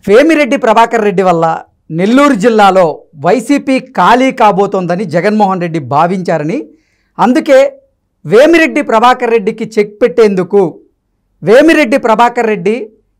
వేమిరెడ్డి ప్రభాకర్ రెడ్డి వల్ల నెల్లూరు జిల్లాలో వైసీపీ ఖాళీ కాబోతోందని జగన్మోహన్ రెడ్డి భావించారని, అందుకే వేమిరెడ్డి ప్రభాకర్ రెడ్డికి చెక్ పెట్టేందుకు వేమిరెడ్డి ప్రభాకర్ రెడ్డి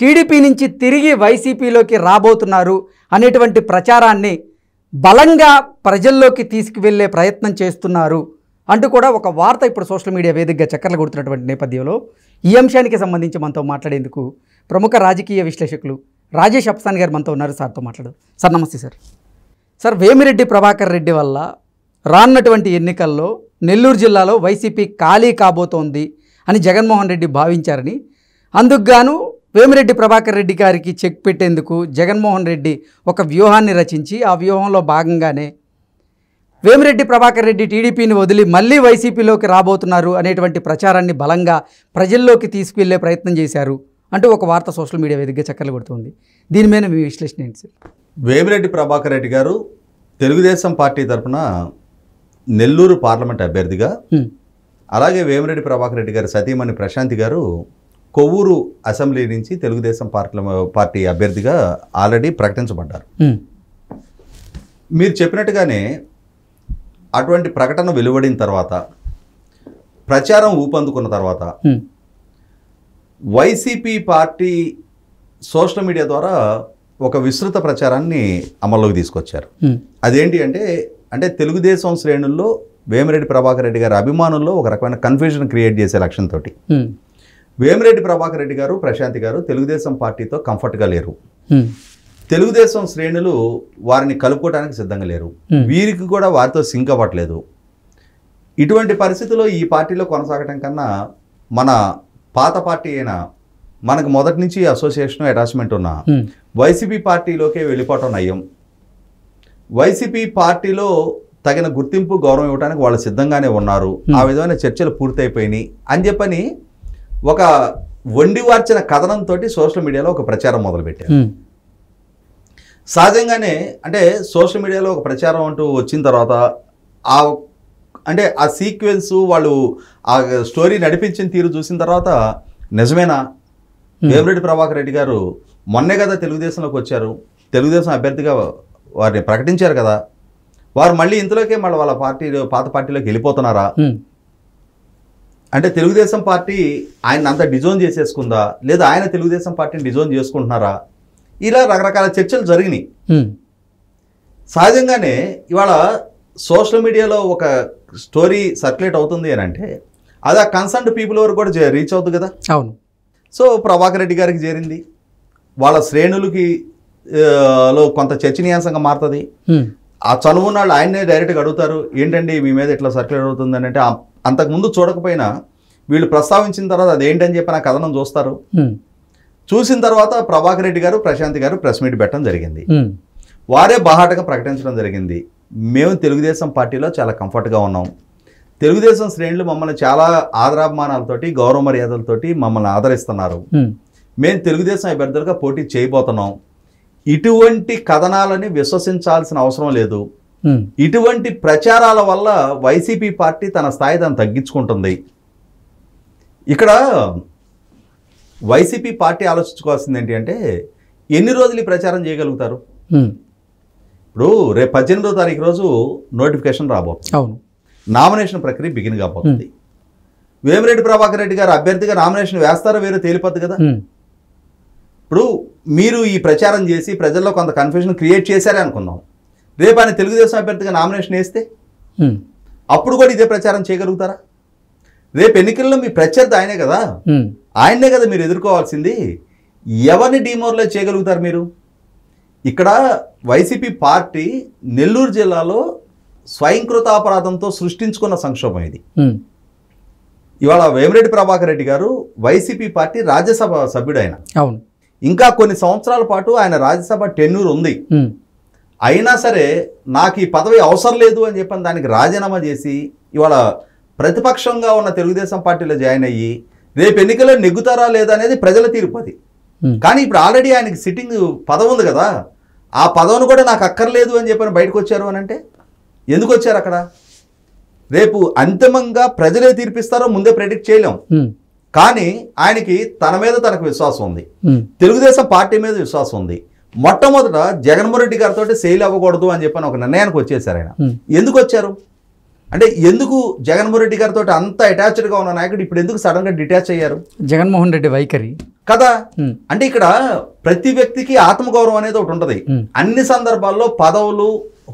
టీడీపీ నుంచి తిరిగి వైసీపీలోకి రాబోతున్నారు అనేటువంటి ప్రచారాన్ని బలంగా ప్రజల్లోకి తీసుకువెళ్ళే ప్రయత్నం చేస్తున్నారు అంటూ కూడా ఒక వార్త ఇప్పుడు సోషల్ మీడియా వేదికగా చక్కర్లు కొడుతున్నటువంటి నేపథ్యంలో ఈ అంశానికి సంబంధించి మనతో మాట్లాడేందుకు ప్రముఖ రాజకీయ విశ్లేషకులు రాజేష్ అప్సాన్ గారు మనతో ఉన్నారు. సార్తో మాట్లాడదు. సార్ నమస్తే సార్. సార్, వేమిరెడ్డి ప్రభాకర్ రెడ్డి వల్ల రానున్నటువంటి ఎన్నికల్లో నెల్లూరు జిల్లాలో వైసీపీ ఖాళీ కాబోతోంది అని జగన్మోహన్ రెడ్డి భావించారని, అందుకు గాను వేమిరెడ్డి ప్రభాకర్ రెడ్డి గారికి చెక్ పెట్టేందుకు జగన్మోహన్ రెడ్డి ఒక వ్యూహాన్ని రచించి, ఆ వ్యూహంలో భాగంగానే వేమిరెడ్డి ప్రభాకర్ రెడ్డి టీడీపీని వదిలి మళ్ళీ వైసీపీలోకి రాబోతున్నారు అనేటువంటి ప్రచారాన్ని బలంగా ప్రజల్లోకి తీసుకువెళ్ళే ప్రయత్నం చేశారు అంటూ ఒక వార్త సోషల్ మీడియా వేదికగా చక్కర్లు కొడుతుంది. దీని మీద మీ విశ్లేషణ ఏంటి సార్? వేమిరెడ్డి ప్రభాకర్ రెడ్డి గారు తెలుగుదేశం పార్టీ తరఫున నెల్లూరు పార్లమెంట్ అభ్యర్థిగా, అలాగే వేమిరెడ్డి ప్రభాకర్ రెడ్డి గారు సతీమణి ప్రశాంతి గారు కొవ్వూరు అసెంబ్లీ నుంచి తెలుగుదేశం పార్టీ అభ్యర్థిగా ఆల్రెడీ ప్రకటించబడ్డారు. మీరు చెప్పినట్టుగానే అటువంటి ప్రకటన వెలువడిన తర్వాత, ప్రచారం ఊపందుకున్న తర్వాత వైసీపీ పార్టీ సోషల్ మీడియా ద్వారా ఒక విస్తృత ప్రచారాన్ని అమల్లోకి తీసుకొచ్చారు. అదేంటి అంటే తెలుగుదేశం శ్రేణుల్లో వేమిరెడ్డి ప్రభాకర్ రెడ్డి గారి అభిమానుల్లో ఒక రకమైన కన్ఫ్యూజన్ క్రియేట్ చేసే లక్ష్యంతో వేమిరెడ్డి ప్రభాకర్ రెడ్డి గారు, ప్రశాంతి గారు తెలుగుదేశం పార్టీతో కంఫర్ట్గా లేరు. తెలుగుదేశం శ్రేణులు వారిని కలుపుకోవడానికి సిద్ధంగా లేరు. వీరికి కూడా వారితో సింక్ అవ్వట్లేదు. ఇటువంటి పరిస్థితుల్లో ఈ పార్టీలో కొనసాగటం కన్నా మన పాత పార్టీ అయినా, మనకు మొదటి నుంచి అసోసియేషన్ అటాచ్మెంట్ ఉన్న వైసీపీ పార్టీలోకే వెళ్ళిపోవటం నయం. వైసీపీ పార్టీలో తగిన గుర్తింపు, గౌరవం ఇవ్వడానికి వాళ్ళు సిద్ధంగానే ఉన్నారు. ఆ విధమైన చర్చలు పూర్తయిపోయినాయి అని చెప్పని ఒక వండివార్చిన కథనంతో సోషల్ మీడియాలో ఒక ప్రచారం మొదలుపెట్టారు. సహజంగానే అంటే సోషల్ మీడియాలో ఒక ప్రచారం అంటూ వచ్చిన తర్వాత ఆ సీక్వెన్స్, వాళ్ళు ఆ స్టోరీ నడిపించిన తీరు చూసిన తర్వాత, నిజమేనా వేమిరెడ్డి ప్రభాకర్ రెడ్డి గారు మొన్నే కదా తెలుగుదేశంలోకి వచ్చారు, తెలుగుదేశం అభ్యర్థిగా వారిని ప్రకటించారు కదా, వారు మళ్ళీ ఇంతలోకే వాళ్ళ పాత పార్టీలోకి వెళ్ళిపోతున్నారా? అంటే తెలుగుదేశం పార్టీ ఆయన అంతా డిజోన్ చేసేసుకుందా, లేదా ఆయన తెలుగుదేశం పార్టీని డిజోన్ చేసుకుంటున్నారా? ఇలా రకరకాల చర్చలు జరిగినాయి. సహజంగానే ఇవాళ సోషల్ మీడియాలో ఒక స్టోరీ సర్క్యులేట్ అవుతుంది అని అంటే అది ఆ కన్సర్న్డ్ పీపుల్ వరకు కూడా రీచ్ అవుతుంది కదా. అవును. సో ప్రభాకర్ రెడ్డి గారికి చేరింది, వాళ్ళ శ్రేణులకి లో కొంత చర్చనీయాంశంగా మారుతుంది. ఆ చనువున్న వాళ్ళు ఆయన్నే డైరెక్ట్గా అడుగుతారు, ఏంటండి మీ మీద ఇట్లా సర్క్యులేట్ అవుతుంది అని అంటే, అంతకుముందు చూడకపోయినా వీళ్ళు ప్రస్తావించిన తర్వాత అదేంటని చెప్పి నా కథనం చూస్తారు. చూసిన తర్వాత ప్రభాకర్ రెడ్డి గారు, ప్రశాంతి గారు ప్రెస్ మీట్ పెట్టడం జరిగింది. వారే బాహాటగా ప్రకటించడం జరిగింది, మేము తెలుగుదేశం పార్టీలో చాలా కంఫర్ట్గా ఉన్నాం, తెలుగుదేశం శ్రేణులు మమ్మల్ని చాలా ఆదరాభిమానాలతోటి, గౌరవ మర్యాదలతోటి మమ్మల్ని ఆదరిస్తున్నారు, మేము తెలుగుదేశం అభ్యర్థులుగా పోటీ చేయబోతున్నాం, ఇటువంటి కథనాలని విశ్వసించాల్సిన అవసరం లేదు, ఇటువంటి ప్రచారాల వల్ల వైసీపీ పార్టీ తన స్థాయి దాన్ని తగ్గించుకుంటుంది. ఇక్కడ వైసీపీ పార్టీ ఆలోచించుకోవాల్సింది ఏంటి అంటే, ఎన్ని రోజులు ఈ ప్రచారం చేయగలుగుతారు? ఇప్పుడు రేపు 18వ తారీఖు రోజు నోటిఫికేషన్ రాబోతుంది. అవును. నామినేషన్ ప్రక్రియ బిగిన్ కాబోతుంది. వేమిరెడ్డి ప్రభాకర్ రెడ్డి గారు అభ్యర్థిగా నామినేషన్ వేస్తారో వేరే తేలిపోద్ది కదా. ఇప్పుడు మీరు ఈ ప్రచారం చేసి ప్రజల్లో కొంత కన్ఫ్యూజన్ క్రియేట్ చేశారే అనుకుందాం, రేపు ఆయన తెలుగుదేశం అభ్యర్థిగా నామినేషన్ వేస్తే అప్పుడు కూడా ఇదే ప్రచారం చేయగలుగుతారా? రేపు ఎన్నికల్లో మీ ప్రత్యర్థి ఆయనే కదా, ఆయన్నే కదా మీరు ఎదుర్కోవాల్సింది. ఎవరిని డిమోరలైజ్ చేయగలుగుతారు మీరు? ఇక్కడ వైసీపీ పార్టీ నెల్లూరు జిల్లాలో స్వయంకృతాపరాధంతో సృష్టించుకున్న సంక్షోభం ఇది. ఇవాళ వేమిరెడ్డి ప్రభాకర్ రెడ్డి గారు వైసీపీ పార్టీ రాజ్యసభ సభ్యుడు. ఆయన ఇంకా కొన్ని సంవత్సరాల పాటు ఆయన రాజ్యసభ టెన్యూర్ ఉంది. అయినా సరే నాకు ఈ పదవి అవసరం లేదు అని చెప్పని దానికి రాజీనామా చేసి ఇవాళ ప్రతిపక్షంగా ఉన్న తెలుగుదేశం పార్టీలో జాయిన్ అయ్యి రేపు ఎన్నికల్లో నెగ్గుతారా లేదా అనేది ప్రజల తీర్పు. కానీ ఇప్పుడు ఆల్రెడీ ఆయనకి సిట్టింగ్ పదవి ఉంది కదా, ఆ పదవిని కూడా నాకు అక్కర్లేదు అని చెప్పని బయటకు వచ్చారు అని అంటే ఎందుకు వచ్చారు? అక్కడ రేపు అంతిమంగా ప్రజలే తీర్పిస్తారో ముందే ప్రెడిక్ట్ చేయలేం. కానీ ఆయనకి తన మీద తనకు విశ్వాసం ఉంది, తెలుగుదేశం పార్టీ మీద విశ్వాసం ఉంది, మొట్టమొదట జగన్మోహన్ రెడ్డి గారితో సెయిల్ అవ్వకూడదు అని చెప్పని ఒక నిర్ణయానికి వచ్చేసారు ఆయన. ఎందుకు వచ్చారు అంటే ఎందుకు జగన్మోహన్ రెడ్డి గారితో అంత అటాచ్డ్గా ఉన్న నాయకుడు ఇప్పుడు ఎందుకు సడన్ గా డిటాచ్ అయ్యారు? జగన్మోహన్ రెడ్డి వైఖరి కదా. అంటే ఇక్కడ ప్రతి వ్యక్తికి ఆత్మగౌరవం అనేది ఒకటి ఉంటుంది. అన్ని సందర్భాల్లో పదవులు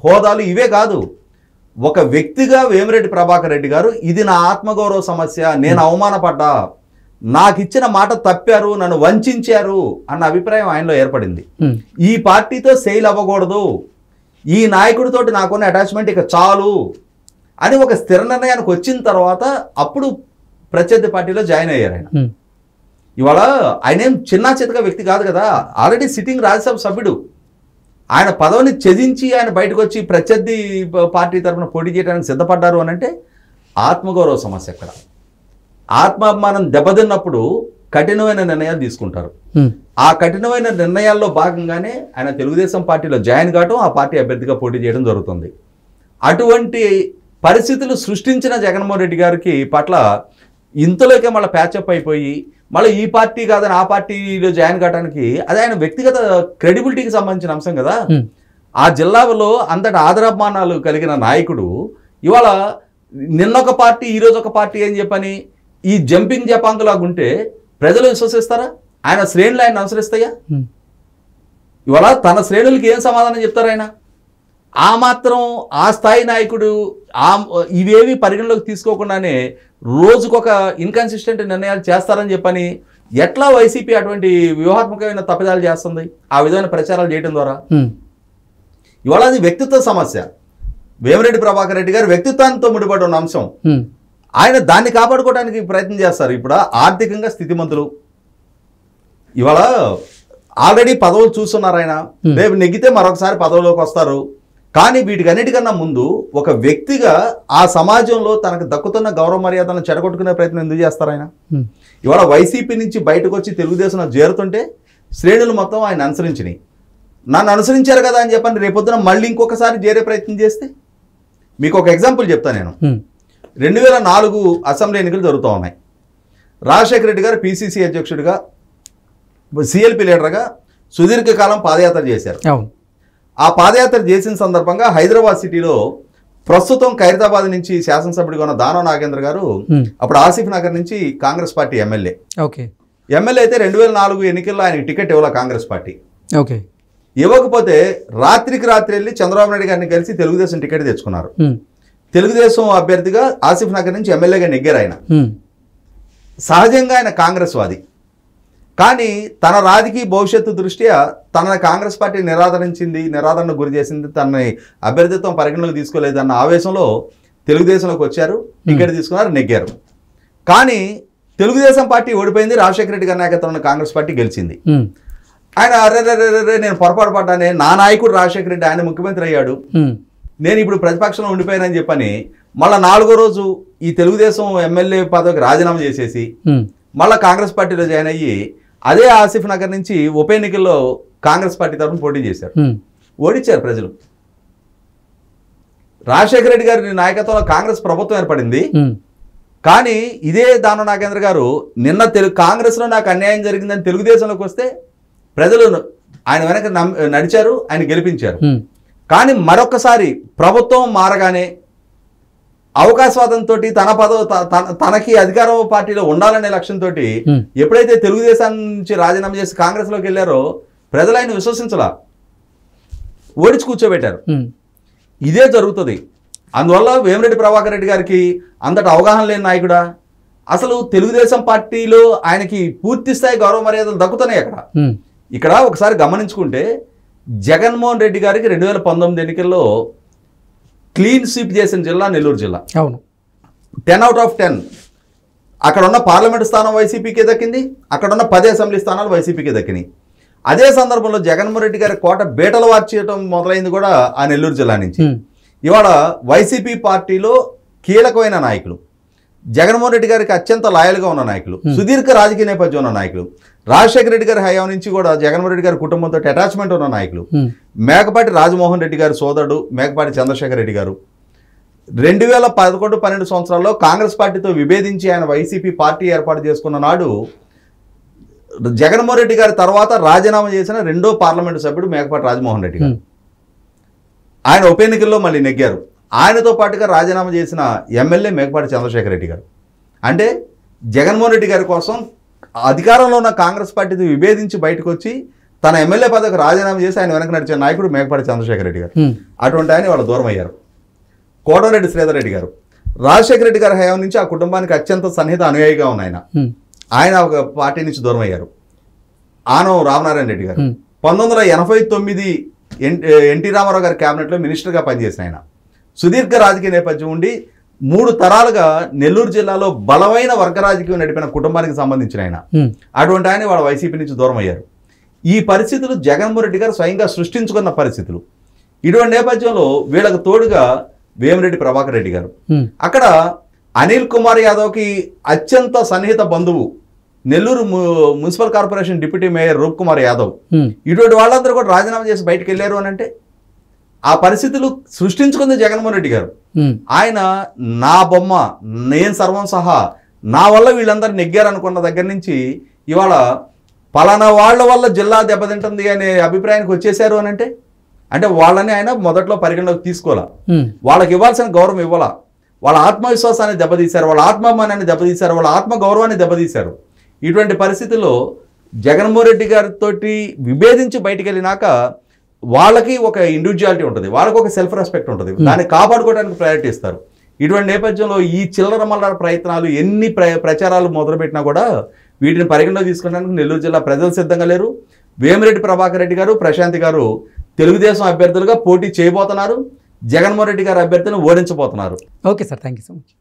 హోదాలు ఇవే కాదు. ఒక వ్యక్తిగా వేమిరెడ్డి ప్రభాకర్ రెడ్డి గారు ఇది నా ఆత్మగౌరవ సమస్య, నేను అవమానపడ్డా, నాకు ఇచ్చిన మాట తప్పారు, నన్ను వంచారు అన్న అభిప్రాయం ఆయనలో ఏర్పడింది. ఈ పార్టీతో సెయిల్ అవ్వకూడదు, ఈ నాయకుడితోటి నాకున్న అటాచ్మెంట్ ఇక చాలు అని ఒక స్థిర నిర్ణయానికి వచ్చిన తర్వాత అప్పుడు ప్రత్యర్థి పార్టీలో జాయిన్ అయ్యారు ఆయన. ఇవాళ ఆయన ఏం చిన్న చితక వ్యక్తి కాదు కదా, ఆల్రెడీ సిట్టింగ్ రాజ్యసభ సభ్యుడు. ఆయన పదవిని త్యజించి ఆయన బయటకు వచ్చి ప్రత్యర్థి పార్టీ తరఫున పోటీ చేయడానికి సిద్ధపడ్డారు అని అంటే ఆత్మగౌరవ సమస్య. అక్కడ ఆత్మాభిమానం దెబ్బతిన్నప్పుడు కఠినమైన నిర్ణయాలు తీసుకుంటారు. ఆ కఠినమైన నిర్ణయాల్లో భాగంగానే ఆయన తెలుగుదేశం పార్టీలో జాయిన్ కావడం, ఆ పార్టీ అభ్యర్థిగా పోటీ చేయడం జరుగుతుంది. అటువంటి పరిస్థితులు సృష్టించిన జగన్మోహన్ రెడ్డి గారికి పట్ల ఇంతలోకే మళ్ళీ ప్యాచప్ అయిపోయి మళ్ళీ ఈ పార్టీ కాదని ఆ పార్టీలో జాయిన్ కావడానికి అది ఆయన వ్యక్తిగత క్రెడిబిలిటీకి సంబంధించిన అంశం కదా. ఆ జిల్లాలో అంతటి ఆదరాభిమానాలు కలిగిన నాయకుడు ఇవాళ నిన్నొక పార్టీ ఈరోజు ఒక పార్టీ అని చెప్పని ఈ జంపింగ్ జపాంకులాగా ఉంటే ప్రజలు విశ్వసిస్తారా? ఆయన శ్రేణులు ఆయన అనుసరిస్తాయా? ఇవాళ తన శ్రేణులకి ఏం సమాధానం చెప్తారు ఆయన? ఆ మాత్రం ఆ స్థాయి నాయకుడు ఇవేవి పరిగణలోకి తీసుకోకుండానే రోజుకొక ఇన్కన్సిస్టెంట్ నిర్ణయాలు చేస్తారని చెప్పని ఎట్లా వైసీపీ అటువంటి వ్యూహాత్మకమైన తప్పిదాలు చేస్తుంది ఆ విధమైన ప్రచారాలు చేయడం ద్వారా? ఇవాళ అది వ్యక్తిత్వ సమస్య. వేమిరెడ్డి ప్రభాకర్ రెడ్డి గారు వ్యక్తిత్వాంతో ముడిపడి ఉన్న అంశం. ఆయన దాన్ని కాపాడుకోవడానికి ప్రయత్నం చేస్తారు. ఇప్పుడు ఆర్థికంగా స్థితిమంతులు, ఇవాళ ఆల్రెడీ పదవులు చూస్తున్నారు. ఆయన రేపు నెగ్గితే మరొకసారి పదవిలోకి వస్తారు. కానీ వీటికన్నిటికన్నా ముందు ఒక వ్యక్తిగా ఆ సమాజంలో తనకు దక్కుతున్న గౌరవ మర్యాదలను చెడగొట్టుకునే ప్రయత్నం ఎందుకు చేస్తారు ఆయన? ఇవాళ వైసీపీ నుంచి బయటకు వచ్చి తెలుగుదేశంలో చేరుతుంటే శ్రేణులు మొత్తం ఆయన అనుసరించినాయి. నన్ను అనుసరించారు కదా అని చెప్పని రేపొద్దున మళ్ళీ ఇంకొకసారి చేరే ప్రయత్నం చేస్తే మీకు ఒక ఎగ్జాంపుల్ చెప్తాను నేను. 2004 అసెంబ్లీ ఎన్నికలు జరుగుతూ ఉన్నాయి. రాజశేఖర రెడ్డి గారు పిసిసి అధ్యక్షుడిగా సిఎల్పి లీడర్గా సుదీర్ఘకాలం పాదయాత్ర చేశారు. ఆ పాదయాత్ర చేసిన సందర్భంగా హైదరాబాద్ సిటీలో ప్రస్తుతం ఖైరతాబాద్ నుంచి శాసనసభ్యుడిగా ఉన్న దానవ నాగేంద్ర గారు అప్పుడు ఆసిఫ్ నగర్ నుంచి కాంగ్రెస్ పార్టీ ఎమ్మెల్యే. ఎమ్మెల్యే అయితే 2004 ఎన్నికల్లో ఆయనకి టికెట్ ఇవ్వాల కాంగ్రెస్ పార్టీ. ఇవ్వకపోతే రాత్రికి రాత్రి వెళ్ళి చంద్రబాబు నాయుడు గారిని కలిసి తెలుగుదేశం టికెట్ తెచ్చుకున్నారు. తెలుగుదేశం అభ్యర్థిగా ఆసిఫ్ నగర్ నుంచి ఎమ్మెల్యేగా నెగ్గారు ఆయన. సహజంగా ఆయన కాంగ్రెస్ వాది, కానీ తన రాజకీయ భవిష్యత్తు దృష్ట్యా తనని కాంగ్రెస్ పార్టీ నిరాదరణకు గురి చేసింది, తనని అభ్యర్థిత్వం పరిగణలోకి తీసుకోలేదు అన్న ఆవేశంలో తెలుగుదేశంలోకి వచ్చారు, టికెట్ తీసుకున్నారు, నెగ్గారు. కానీ తెలుగుదేశం పార్టీ ఓడిపోయింది, రాజశేఖర రెడ్డి గారి నాయకత్వంలో కాంగ్రెస్ పార్టీ గెలిచింది. ఆయన అర్రే నేను పొరపాటు పడ్డానే, నా నాయకుడు రాజశేఖర రెడ్డి ఆయన ముఖ్యమంత్రి అయ్యాడు, నేను ఇప్పుడు ప్రతిపక్షంలో ఉండిపోయానని చెప్పని మళ్ళీ 4వ రోజు ఈ తెలుగుదేశం ఎమ్మెల్యే పదవికి రాజీనామా చేసేసి మళ్ళీ కాంగ్రెస్ పార్టీలో జాయిన్ అయ్యి అదే ఆసిఫ్ నగర్ నుంచి ఉప ఎన్నికల్లో కాంగ్రెస్ పార్టీ తరఫున పోటీ చేశారు. ఓడించారు ప్రజలు. రాజశేఖర రెడ్డి గారి నాయకత్వంలో కాంగ్రెస్ ప్రభుత్వం ఏర్పడింది. కానీ ఇదే దానవ నాగేంద్ర గారు నిన్న కాంగ్రెస్లో నాకు అన్యాయం జరిగిందని తెలుగుదేశంలోకి వస్తే ప్రజలు ఆయన వెనక నడిచారు, ఆయన గెలిపించారు. కానీ మరొకసారి ప్రభుత్వం మారగానే అవకాశవాదంతో తన పదవి తనకి అధికార పార్టీలో ఉండాలనే లక్ష్యంతో ఎప్పుడైతే తెలుగుదేశం నుంచి రాజీనామా చేసి కాంగ్రెస్లోకి వెళ్ళారో ప్రజలు ఆయన విశ్వసించలా, ఓడించి కూర్చోబెట్టారు. ఇదే జరుగుతుంది. అందువల్ల వేమిరెడ్డి ప్రభాకర్ రెడ్డి గారికి అంతటి అవగాహన లేని నాయకుడా? అసలు తెలుగుదేశం పార్టీలో ఆయనకి పూర్తి స్థాయి గౌరవ మర్యాదలు దక్కుతున్నాయి. ఇక్కడ ఒకసారి గమనించుకుంటే జగన్మోహన్ రెడ్డి గారికి 2019 ఎన్నికల్లో క్లీన్ స్వీప్ చేసిన జిల్లా నెల్లూరు జిల్లా. 10/10 అక్కడ ఉన్న పార్లమెంటు స్థానం వైసీపీకే దక్కింది, అక్కడ ఉన్న 10 అసెంబ్లీ స్థానాలు వైసీపీకే దక్కినాయి. అదే సందర్భంలో జగన్మోహన్ రెడ్డి గారి కోట బేటలు వార్చేయడం మొదలైంది కూడా ఆ నెల్లూరు జిల్లా నుంచి. ఇవాళ వైసీపీ పార్టీలో కీలకమైన నాయకులు, జగన్మోహన్ రెడ్డి గారికి అత్యంత లాయల్గా ఉన్న నాయకులు, సుదీర్ఘ రాజకీయ నేపథ్యం ఉన్న నాయకులు, రాజశేఖర రెడ్డి గారి హయాం నుంచి కూడా జగన్మోహన్ రెడ్డి గారి కుటుంబంతో అటాచ్మెంట్ ఉన్న నాయకులు, మేకపాటి రాజమోహన్ రెడ్డి గారి సోదరుడు మేకపాటి చంద్రశేఖర్ రెడ్డి గారు 2011-12 సంవత్సరాల్లో కాంగ్రెస్ పార్టీతో విభేదించి ఆయన వైసీపీ పార్టీ ఏర్పాటు చేసుకున్న నాడు జగన్మోహన్ రెడ్డి గారి తర్వాత రాజీనామా చేసిన రెండో పార్లమెంటు సభ్యుడు మేకపాటి రాజమోహన్ రెడ్డి గారు. ఆయన ఉప ఎన్నికల్లో మళ్ళీ నెగ్గారు. ఆయనతో పాటుగా రాజీనామా చేసిన ఎమ్మెల్యే మేకపాటి చంద్రశేఖర్ రెడ్డి గారు. అంటే జగన్మోహన్ రెడ్డి గారి కోసం అధికారంలో ఉన్న కాంగ్రెస్ పార్టీతో విభేదించి బయటకు వచ్చి తన ఎమ్మెల్యే పదవికి రాజీనామా చేసి ఆయన వెనక నడిచే నాయకుడు మేకపాటి చంద్రశేఖర్ రెడ్డి గారు. అటువంటి ఆయన వాళ్ళు దూరం అయ్యారు. కోటమిరెడ్డి శ్రీధర్ రెడ్డి గారు రాజశేఖర రెడ్డి గారి హయాం నుంచి ఆ కుటుంబానికి అత్యంత సన్నిహిత అనుయాయిగా ఉన్న ఆయన ఒక పార్టీ నుంచి దూరం అయ్యారు. ఆనం రామనారాయణ రెడ్డి గారు 1989 ఎన్టీ రామారావు గారి క్యాబినెట్లో మినిస్టర్గా పనిచేసిన ఆయన. సుదీర్ఘ రాజకీయ నేపథ్యం ఉండి 3 తరాలుగా నెల్లూరు జిల్లాలో బలమైన వర్గ రాజకీయం నడిపిన కుటుంబానికి సంబంధించిన ఆయన. అటువంటి ఆయన వాళ్ళ వైసీపీ నుంచి దూరం అయ్యారు. ఈ పరిస్థితులు జగన్మోహన్ రెడ్డి గారు స్వయంగా సృష్టించుకున్న పరిస్థితులు. ఇటువంటి నేపథ్యంలో వీళ్ళకు తోడుగా వేమిరెడ్డి ప్రభాకర్ రెడ్డి గారు. అక్కడ అనిల్ కుమార్ యాదవ్కి అత్యంత సన్నిహిత బంధువు Nellore municipal corporation deputy mayor Roop Kumar Yadav. ఇటువంటి వాళ్ళందరూ కూడా రాజీనామా చేసి బయటకు వెళ్ళారు అని అంటే ఆ పరిస్థితులు సృష్టించుకుంది జగన్మోహన్ రెడ్డి గారు. ఆయన నా బొమ్మ నేను సర్వం సహా నా వల్ల వీళ్ళందరూ నెగ్గారు అనుకున్న దగ్గర నుంచి ఇవాళ పలానా వాళ్ళ వల్ల జిల్లా దెబ్బతింటుంది అనే అభిప్రాయానికి వచ్చేసారు అని అంటే వాళ్ళని ఆయన మొదట్లో పరిగణలోకి తీసుకోవాలా, వాళ్ళకి ఇవ్వాల్సిన గౌరవం ఇవ్వాలా, వాళ్ళ ఆత్మవిశ్వాసాన్ని దెబ్బతీశారు, వాళ్ళ ఆత్మాభిమానాన్ని దెబ్బతీశారు, వాళ్ళ ఆత్మ గౌరవాన్ని దెబ్బతీశారు. ఇటువంటి పరిస్థితుల్లో జగన్మోహన్ రెడ్డి గారితో విభేదించి బయటికి వెళ్ళినాక వాళ్ళకి ఒక ఇండివిజువాలిటీ ఉంటుంది, వాళ్ళకి ఒక సెల్ఫ్ రెస్పెక్ట్ ఉంటుంది, దాన్ని కాపాడుకోవడానికి ప్రయారిటీ ఇస్తారు. ఇటువంటి నేపథ్యంలో ఈ చిల్లర మల్లర ప్రయత్నాలు ఎన్ని ప్రచారాలు మొదలుపెట్టినా కూడా వీటిని పరిగణలో తీసుకోవడానికి నెల్లూరు జిల్లా ప్రజలు సిద్ధంగా లేరు. వేమిరెడ్డి ప్రభాకర్ రెడ్డి గారు, ప్రశాంతి గారు తెలుగుదేశం అభ్యర్థులుగా పోటీ చేయబోతున్నారు. జగన్మోహన్ రెడ్డి గారి అభ్యర్థిని ఓడించబోతున్నారు. Okay sir, thank you so much.